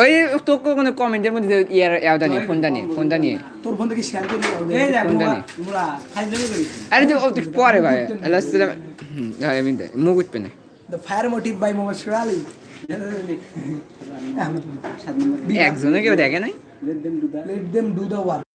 ওই তোকে কোনো কমেন্টের মধ্যে ইয়াটা নিয়ে ফোনটা নিয়ে তোর ফোন থেকে শেয়ার করে ফোনটা নিয়ে আরে তুই পরে ভাই আল্লাহ আমি মুখ উঠবে না the fire motive by Mohammad Shirali একজনে কেউ দেখে নাই let them do the work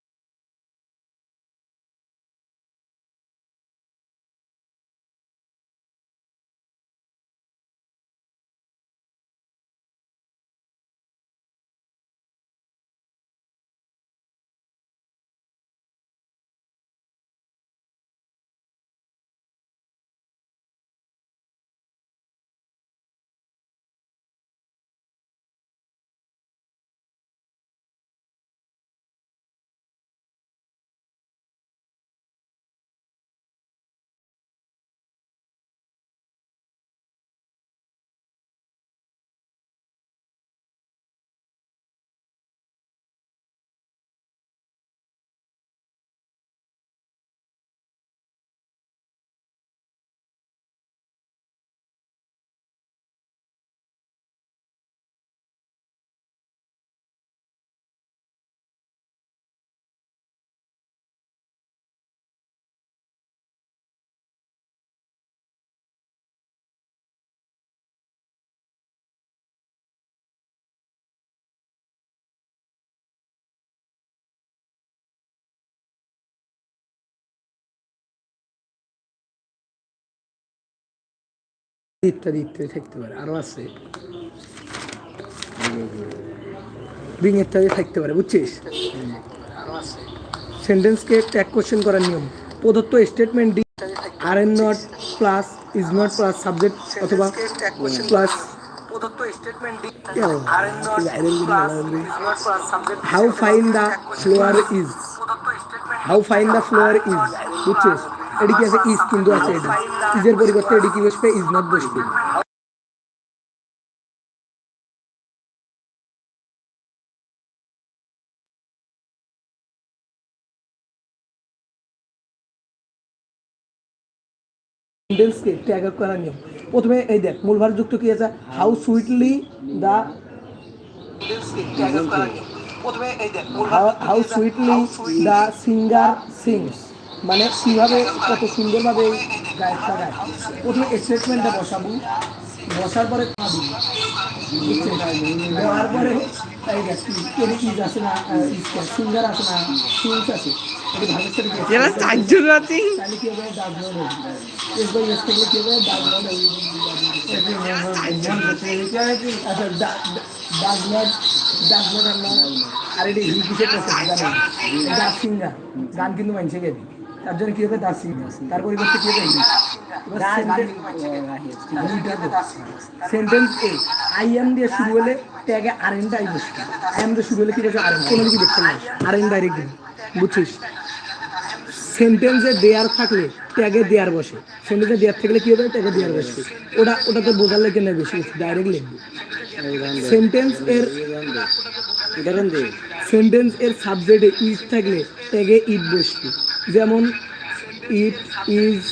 ইত্যাদি ইত্যাদি থাকতে পারে আরো আছে বিং ইত্যাদি থাকতে পারে বুঝছিস সেন্টেন্সকে ট্যাগ কোশ্চেন করার নিয়ম প্রদত্ত statement D R N not plus is not plus subject অথবা প্লাস প্রদত্ত statement D R N not plus is not plus subject how fine the flower is how fine the flower is বুঝছিস এডি কি আছে is কিন্তু আছে এটা ইজের পরিবর্তে এডি কি বসবে ইজ নট বসবে সেন্টেন্সকে ট্যাগ করার নিয়ম প্রথমে এই দেখ মূল ভার যুক্ত কি আছে how sweetly the how sweetly the singer sings মানে কিভাবে কত সুন্দরভাবে গায়কটা গায় প্রথমে স্টেটমেন্টটা বসাবো বসার পরে খাবি দেওয়ার পরে ইজ আছে না সিঙ্গার আছে না সিংস আছে এটা ভাগের সাথে তাহলে কি হবে does not S by S থেকে কি হবে ডাজ নট আচ্ছা ডাজ নট আমরা আর এটা হি কিসের প্রসেস জানেন ডাজ সিঙ্গার গান কিন্তু মানছে গেবি তার জন্য কি হবে দাস সিঙ্গার তার পরিবর্তে কি হবে সেন্টেন্স এ আই এম দিয়ে শুরু হলে ট্যাগে আর এনটা আই বসবে আই এম দিয়ে শুরু হলে কি বলছে আর এন কোনো কিছু দেখতে না আর এন ডাইরেক্ট দিন বুঝছিস সেন্টেন্সে দেয়ার থাকলে ট্যাগে দেয়ার বসে সেন্টেন্সে দেয়ার থাকলে কি হবে ট্যাগে দেয়ার বসবে ওটাতে বোঝার লেগে নেই বেশি ডাইরেক্ট লিখবে সেন্টেন্স এর সাবজেক্টে ইজ থাকলে ট্যাগে ইট বসবে যেমন ইট ইজ